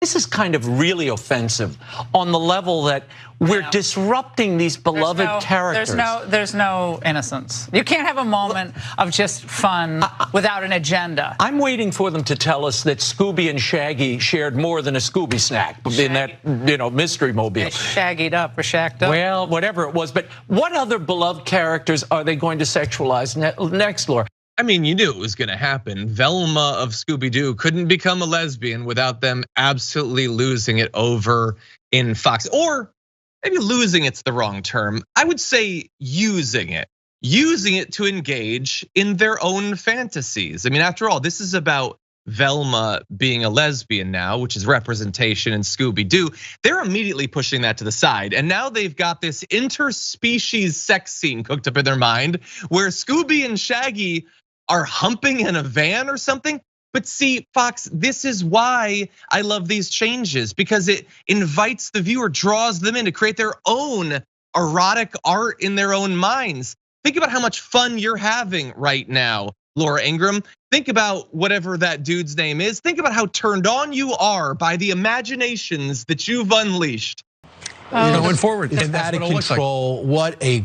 This is kind of really offensive on the level that we're disrupting these beloved characters. There's no innocence. You can't have a moment of just fun without an agenda. I'm waiting for them to tell us that Scooby and Shaggy shared more than a Scooby snack in that, mystery mobile. They shaggied up or shacked up. Well, whatever it was. But what other beloved characters are they going to sexualize next, Laura? I mean, you knew it was going to happen. Velma of Scooby-Doo couldn't become a lesbian without them absolutely losing it over in Fox. Or maybe losing it's the wrong term. I would say using it to engage in their own fantasies. I mean, after all, this is about Velma being a lesbian now, which is representation in Scooby-Doo. They're immediately pushing that to the side. And now they've got this interspecies sex scene cooked up in their mind where Scooby and Shaggy are humping in a van or something. But see, Fox, this is why I love these changes, because it invites the viewer, draws them in to create their own erotic art in their own minds. Think about how much fun you're having right now, Laura Ingraham. Think about whatever that dude's name is. Think about how turned on you are by the imaginations that you've unleashed. Going forward, and out of control. What a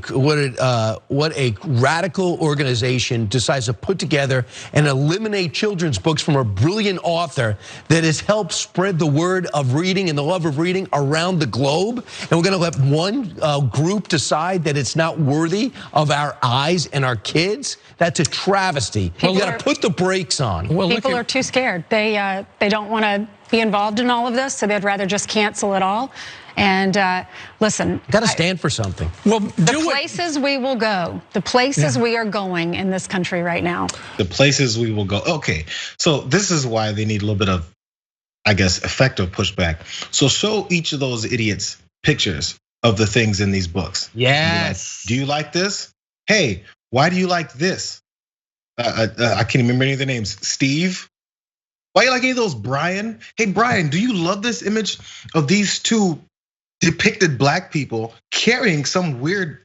radical organization decides to put together and eliminate children's books from a brilliant author that has helped spread the word of reading and the love of reading around the globe. And we're going to let one group decide that it's not worthy of our eyes and our kids. That's a travesty. We got to put the brakes on. People are too scared. They don't want to be involved in all of this, so they'd rather just cancel it all. And listen, got to stand for something. Well, the places we will go, the places we are going in this country right now. The places we will go. Okay, so this is why they need a little bit of, I guess, effective pushback. So show each of those idiots pictures of the things in these books. Yes. Do you like this? Hey, why do you like this? I can't remember any of the names. Steve. Why you like any of those, Brian? Hey, Brian, do you love this image of these two depicted black people carrying some weird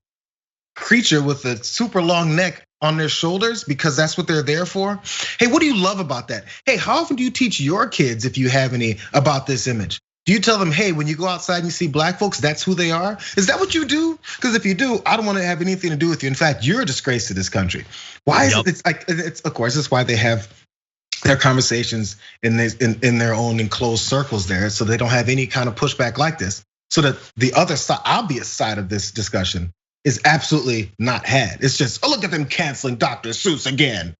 creature with a super long neck on their shoulders because that's what they're there for? Hey, what do you love about that? Hey, how often do you teach your kids, if you have any, about this image? Do you tell them, hey, when you go outside and you see black folks, that's who they are? Is that what you do? Because if you do, I don't want to have anything to do with you. In fact, you're a disgrace to this country. Why is it? It's like, it's of course, it's why they have their conversations in their own enclosed circles there, so they don't have any kind of pushback like this. So that the other side, obvious side of this discussion is absolutely not had. It's just, oh, look at them canceling Dr. Seuss again.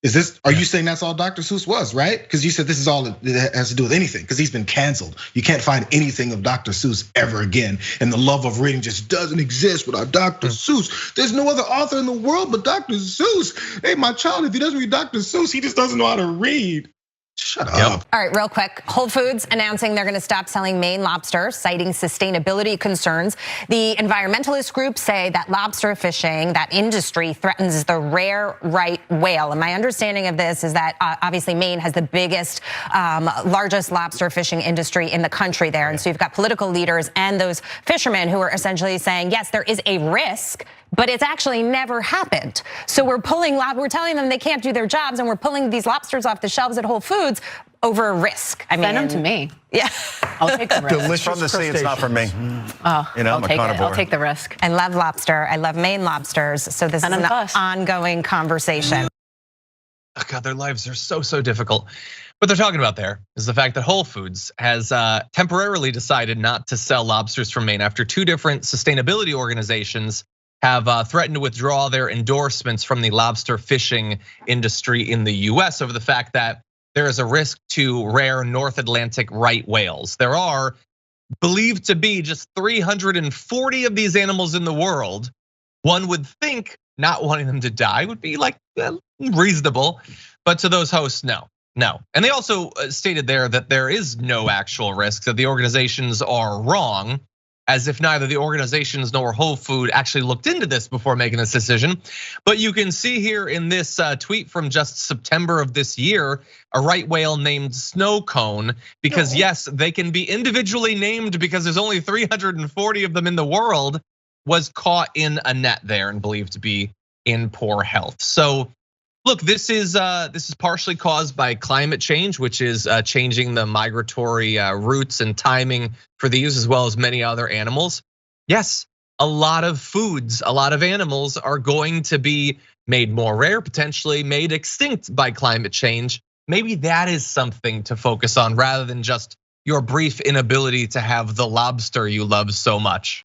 Is this, are you saying that's all Dr. Seuss was, right? Because you said this is all it has to do with anything, because he's been canceled. You can't find anything of Dr. Seuss ever again. And the love of reading just doesn't exist without Dr. Seuss. There's no other author in the world but Dr. Seuss. Hey, my child, if he doesn't read Dr. Seuss, he just doesn't know how to read. Shut up. All right, real quick. Whole Foods announcing they're going to stop selling Maine lobster, citing sustainability concerns. The environmentalist groups say that lobster fishing, that industry, threatens the rare right whale. And my understanding of this is that obviously Maine has the biggest, largest lobster fishing industry in the country there. And so you've got political leaders and those fishermen who are essentially saying, yes, there is a risk, but it's actually never happened. So we're telling them they can't do their jobs, and we're pulling these lobsters off the shelves at Whole Foods over a risk. I mean, send them to me. Yeah, I'll take the risk. Delicious from the sea, it's not for me. Oh, I'm a carnivore. I'll take the risk. I love lobster. I love Maine lobsters. So this is an ongoing conversation. Oh God, their lives are so difficult. What they're talking about there is the fact that Whole Foods has temporarily decided not to sell lobsters from Maine after two different sustainability organizations have threatened to withdraw their endorsements from the lobster fishing industry in the US over the fact that there is a risk to rare North Atlantic right whales. There are believed to be just 340 of these animals in the world. One would think not wanting them to die would be like reasonable, but to those hosts, no. And they also stated there that there is no actual risk, that the organizations are wrong, as if neither the organizations nor Whole Food actually looked into this before making this decision. But you can see here in this tweet from just September of this year, a right whale named Snow Cone, because yes, they can be individually named because there's only 340 of them in the world, was caught in a net there and believed to be in poor health. So Look, this is partially caused by climate change, which is changing the migratory routes and timing for these, as well as many other animals. Yes, a lot of foods, a lot of animals are going to be made more rare, potentially made extinct by climate change. Maybe that is something to focus on rather than just your brief inability to have the lobster you love so much.